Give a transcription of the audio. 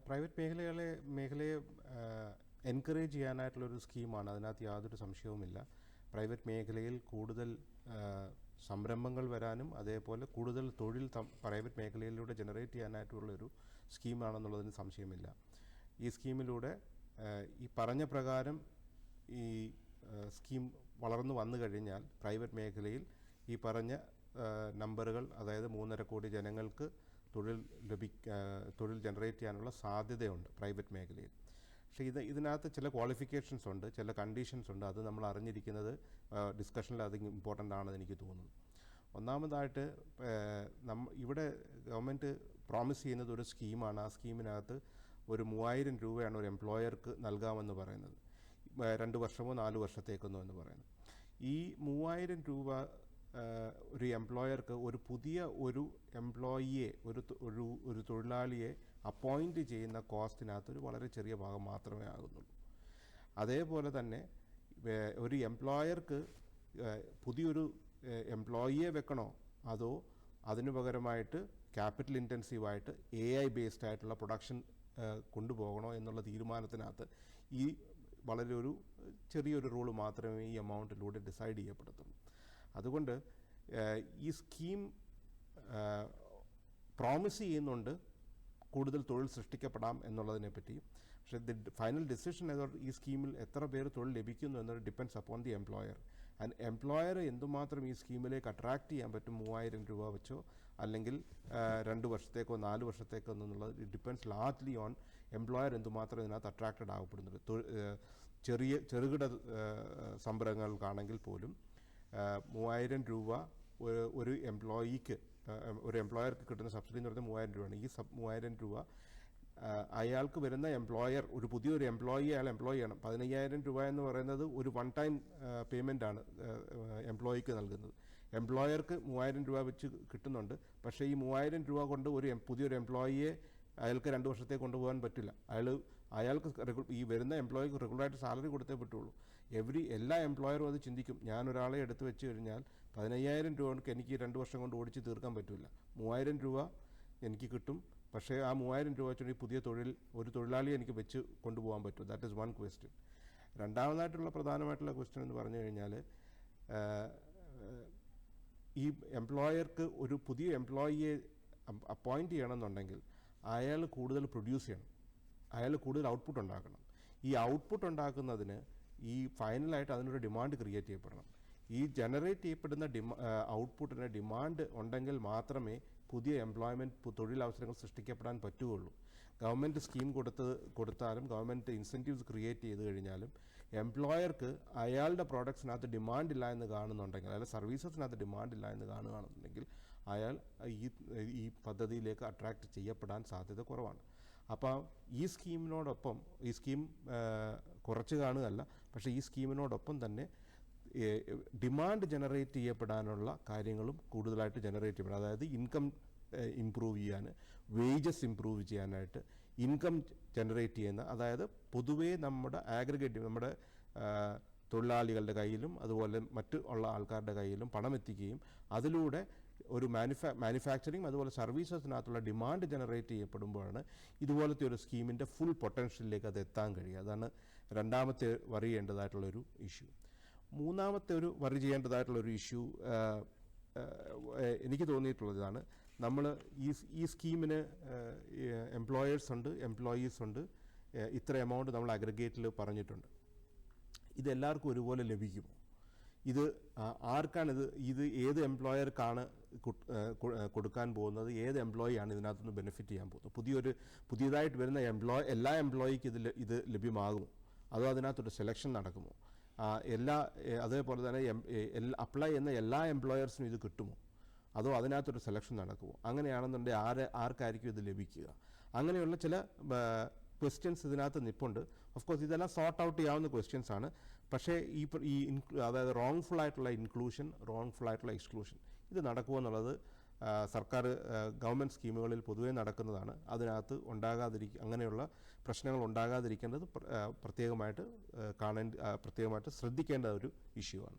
Private മേഖലയെ encourage ചെയ്യാനായിട്ടുള്ളൊരു സ്കീമാണ്. അതിനകത്ത് യാതൊരു സംശയവുമില്ല. പ്രൈവറ്റ് മേഖലയിൽ കൂടുതൽ സംരംഭങ്ങൾ വരാനും അതേപോലെ കൂടുതൽ തൊഴിൽ പ്രൈവറ്റ് മേഖലയിലൂടെ ജനറേറ്റ് ചെയ്യാനായിട്ടുള്ളൊരു സ്കീമാണെന്നുള്ളതിന് സംശയമില്ല. ഈ സ്കീമിലൂടെ ഈ പറഞ്ഞ പ്രകാരം ഈ സ്കീം വളർന്നു വന്നു കഴിഞ്ഞാൽ പ്രൈവറ്റ് മേഖലയിൽ ഈ പറഞ്ഞ നമ്പറുകൾ, അതായത് 3.5 കോടി ജനങ്ങൾക്ക് തൊഴിൽ ജനറേറ്റ് ചെയ്യാനുള്ള സാധ്യതയുണ്ട് പ്രൈവറ്റ് മേഖലയിൽ. പക്ഷേ ഇതിനകത്ത് ചില ക്വാളിഫിക്കേഷൻസ് ഉണ്ട്, ചില കണ്ടീഷൻസ് ഉണ്ട്. അത് നമ്മൾ അറിഞ്ഞിരിക്കുന്നത് ഡിസ്കഷനിൽ അത് ഇമ്പോർട്ടൻ്റ് ആണെന്ന് എനിക്ക് തോന്നുന്നു. ഒന്നാമതായിട്ട് ഇവിടെ ഗവൺമെൻറ് പ്രോമിസ് ചെയ്യുന്നത് ഒരു സ്കീമാണ്. ആ സ്കീമിനകത്ത് ഒരു 3000 രൂപയാണ് ഒരു എംപ്ലോയർക്ക് നൽകാമെന്ന് പറയുന്നത്, 2 വർഷമോ 4 വർഷത്തേക്കെന്നോ എന്ന് പറയുന്നത്. ഈ 3000 രൂപ ഒരു എംപ്ലോയർക്ക് ഒരു പുതിയ ഒരു എംപ്ലോയിയെ ഒരു തൊഴിലാളിയെ അപ്പോയിൻറ്റ് ചെയ്യുന്ന കോസ്റ്റിനകത്ത് ഒരു വളരെ ചെറിയ ഭാഗം മാത്രമേ ആകുന്നുള്ളൂ. അതേപോലെ തന്നെ ഒരു എംപ്ലോയർക്ക് പുതിയൊരു എംപ്ലോയിയെ വെക്കണോ അതോ അതിനു പകരമായിട്ട് ക്യാപിറ്റൽ ഇൻറ്റൻസീവായിട്ട് AI ബേസ്ഡ് ആയിട്ടുള്ള പ്രൊഡക്ഷൻ കൊണ്ടുപോകണോ എന്നുള്ള തീരുമാനത്തിനകത്ത് ഈ വളരെ ചെറിയൊരു റൂൾ മാത്രമേ ഈ എമൗണ്ടിലൂടെ ഡിസൈഡ് ചെയ്യപ്പെടത്തുള്ളൂ. അതുകൊണ്ട് ഈ സ്കീം പ്രോമിസ് ചെയ്യുന്നുണ്ട് കൂടുതൽ തൊഴിൽ സൃഷ്ടിക്കപ്പെടാം എന്നുള്ളതിനെ പറ്റി. പക്ഷേ ഫൈനൽ ഡിസിഷൻ ഈ സ്കീമിൽ എത്ര പേര് തൊഴിൽ ലഭിക്കുന്നു എന്നത് depends upon the employer. And employer എന്തുമാത്രം ഈ സ്കീമിലേക്ക് അട്രാക്റ്റ് ചെയ്യാൻ പറ്റും, 3000 രൂപ വെച്ചോ അല്ലെങ്കിൽ 2 വർഷത്തേക്കോ 4 വർഷത്തേക്കോ എന്നുള്ളത് ഡിപ്പെൻഡ്സ് ലാർജ്ലി ഓൺ എംപ്ലോയർ എന്തുമാത്രം ഇതിനകത്ത് അട്രാക്റ്റഡ് ആകപ്പെടുന്നുണ്ട്. ചെറുകിട സംരംഭങ്ങൾക്കാണെങ്കിൽ പോലും 3000 രൂപ ഒരു എംപ്ലോയർക്ക് കിട്ടുന്ന സബ്സിഡി എന്ന് പറയുന്നത് 3000 രൂപയാണ്. ഈ 3000 രൂപ അയാൾക്ക് വരുന്ന എംപ്ലോയർ, ഒരു പുതിയൊരു എംപ്ലോയിയെ അയാൾ എംപ്ലോയ് ചെയ്യണം. 15000 രൂപ എന്ന് പറയുന്നത് ഒരു വൺ ടൈം പേയ്മെൻ്റ് ആണ് എംപ്ലോയിക്ക് നൽകുന്നത്. എംപ്ലോയർക്ക് 3000 രൂപ വെച്ച് കിട്ടുന്നുണ്ട്. പക്ഷേ ഈ 3000 രൂപ കൊണ്ട് പുതിയൊരു എംപ്ലോയിയെ അയാൾക്ക് 2 വർഷത്തേക്ക് കൊണ്ടുപോകാൻ പറ്റില്ല. അയാൾക്ക് ഈ വരുന്ന എംപ്ലോയിക്ക് റെഗുലറായിട്ട് സാലറി കൊടുത്തേ പറ്റുള്ളൂ. എല്ലാ എംപ്ലോയറും അത് ചിന്തിക്കും. ഞാനൊരാളെ എടുത്ത് വെച്ച് കഴിഞ്ഞാൽ 15000 രൂപ കൊണ്ട് എനിക്ക് 2 വർഷം കൊണ്ട് ഓടിച്ച് തീർക്കാൻ പറ്റില്ല. 3000 രൂപ എനിക്ക് കിട്ടും. പക്ഷേ ആ 3000 രൂപ വെച്ചുകൊണ്ട് പുതിയ ഒരു തൊഴിലാളിയെ എനിക്ക് വെച്ച് കൊണ്ടുപോകാൻ പറ്റും. That is one question. രണ്ടാമതായിട്ടുള്ള പ്രധാനമായിട്ടുള്ള ക്വസ്റ്റ്യൻ എന്ന് പറഞ്ഞു കഴിഞ്ഞാൽ, ഈ എംപ്ലോയർക്ക് ഒരു പുതിയ എംപ്ലോയിയെ അപ്പോയിൻറ്റ് ചെയ്യണമെന്നുണ്ടെങ്കിൽ അയാൾ കൂടുതൽ പ്രൊഡ്യൂസ് ചെയ്യണം, അയാൾ കൂടുതൽ ഔട്ട്പുട്ട് ഉണ്ടാക്കണം. ഈ ഔട്ട്പുട്ട് ഉണ്ടാക്കുന്നതിന് ഈ ഫൈനലായിട്ട് അതിനൊരു ഡിമാൻഡ് ക്രിയേറ്റ് ചെയ്യപ്പെടണം. ഈ ജനറേറ്റ് ചെയ്യപ്പെടുന്ന ഔട്ട്പുട്ടിന് ഡിമാൻഡ് ഉണ്ടെങ്കിൽ മാത്രമേ പുതിയ തൊഴിലവസരങ്ങൾ സൃഷ്ടിക്കപ്പെടാൻ പറ്റുകയുള്ളൂ. ഗവൺമെൻറ് സ്കീം കൊടുത്താലും ഗവൺമെൻറ് ഇൻസെൻറ്റീവ്സ് ക്രിയേറ്റ് ചെയ്ത് കഴിഞ്ഞാലും എംപ്ലോയർക്ക് അയാളുടെ പ്രോഡക്ട്സിനകത്ത് ഡിമാൻഡ് ഇല്ല എന്ന് കാണുന്നുണ്ടെങ്കിൽ, അയാളുടെ സർവീസസിനകത്ത് ഡിമാൻഡ് ഇല്ല എന്ന് കാണുകയാണെന്നുണ്ടെങ്കിൽ അയാൾ ഈ പദ്ധതിയിലേക്ക് അട്രാക്റ്റ് ചെയ്യപ്പെടാൻ സാധ്യത കുറവാണ്. അപ്പോൾ ഈ സ്കീമിനോടൊപ്പം, ഈ സ്കീം കുറച്ച് കാണുകയല്ല, പക്ഷേ ഈ സ്കീമിനോടൊപ്പം തന്നെ ഡിമാൻഡ് ജനറേറ്റ് ചെയ്യപ്പെടാനുള്ള കാര്യങ്ങളും കൂടുതലായിട്ട് ജനറേറ്റ് ചെയ്യപ്പെടും. അതായത് ഇൻകം ഇംപ്രൂവ് ചെയ്യാൻ, വേജസ് ഇംപ്രൂവ് ചെയ്യാനായിട്ട്, ഇൻകം ജനറേറ്റ് ചെയ്യുന്ന, അതായത് പൊതുവേ നമ്മുടെ നമ്മുടെ തൊഴിലാളികളുടെ കയ്യിലും അതുപോലെ ഉള്ള ആൾക്കാരുടെ കയ്യിലും പണം എത്തിക്കുകയും അതിലൂടെ ഒരു മാനുഫാക്ചറിങ് അതുപോലെ സർവീസസിനകത്തുള്ള ഡിമാൻഡ് ജനറേറ്റ് ചെയ്യപ്പെടുമ്പോഴാണ് ഇതുപോലത്തെ ഒരു സ്കീമിൻ്റെ ഫുൾ പൊട്ടൻഷ്യലിലേക്ക് അത് എത്താൻ കഴിയുക. അതാണ് രണ്ടാമത്തെ വറി ചെയ്യേണ്ടതായിട്ടുള്ളൊരു ഇഷ്യൂ. മൂന്നാമത്തെ വറി ചെയ്യേണ്ടതായിട്ടുള്ളൊരു ഇഷ്യൂ എനിക്ക് തോന്നിയിട്ടുള്ളതാണ്, നമ്മൾ ഈ സ്കീമിന് എംപ്ലോയേഴ്സ് ഉണ്ട്, എംപ്ലോയീസ് ഉണ്ട്, ഇത്ര എമൗണ്ട് നമ്മൾ അഗ്രഗേറ്റിൽ പറഞ്ഞിട്ടുണ്ട്. ഇതെല്ലാവർക്കും ഒരുപോലെ ലഭിക്കുമോ? ഇത് ആർക്കാണ് ഇത് ഏത് എംപ്ലോയർക്കാണ് കൊടുക്കാൻ പോകുന്നത്? ഏത് എംപ്ലോയിയാണ് ഇതിനകത്തുനിന്ന് ബെനിഫിറ്റ് ചെയ്യാൻ പോകുന്നത്? പുതിയതായിട്ട് വരുന്ന എല്ലാ എംപ്ലോയിക്ക് ഇത് ലഭ്യമാകുമോ? അതോ അതിനകത്തൊരു സെലക്ഷൻ നടക്കുമോ? അതേപോലെ തന്നെ അപ്ലൈ ചെയ്യുന്ന എല്ലാ എംപ്ലോയേഴ്സിനും ഇത് കിട്ടുമോ? അതോ അതിനകത്തൊരു സെലക്ഷൻ നടക്കുമോ? അങ്ങനെയാണെന്നുണ്ടെങ്കിൽ ആർക്കായിരിക്കും ഇത് ലഭിക്കുക? അങ്ങനെയുള്ള ചില ക്വസ്റ്റ്യൻസ് ഇതിനകത്ത് നിൽപ്പുണ്ട്. ഓഫ് കോഴ്സ് ഇതെല്ലാം സോർട്ട് ഔട്ട് ചെയ്യാവുന്ന ക്വസ്റ്റ്യൻസ് ആണ്. പക്ഷേ അതായത് റോങ്ഫുൾ ആയിട്ടുള്ള ഇൻക്ലൂഷൻ, റോങ്ഫുൾ ആയിട്ടുള്ള എക്സ്ക്ലൂഷൻ, ഇത് നടക്കുമോ എന്നുള്ളത് ഗവൺമെൻറ് സ്കീമുകളിൽ പൊതുവേ നടക്കുന്നതാണ്. അതിനകത്ത് അങ്ങനെയുള്ള പ്രശ്നങ്ങൾ ഉണ്ടാകാതിരിക്കേണ്ടത് പ്രത്യേകമായിട്ട് ശ്രദ്ധിക്കേണ്ട ഒരു ഇഷ്യൂ ആണ്.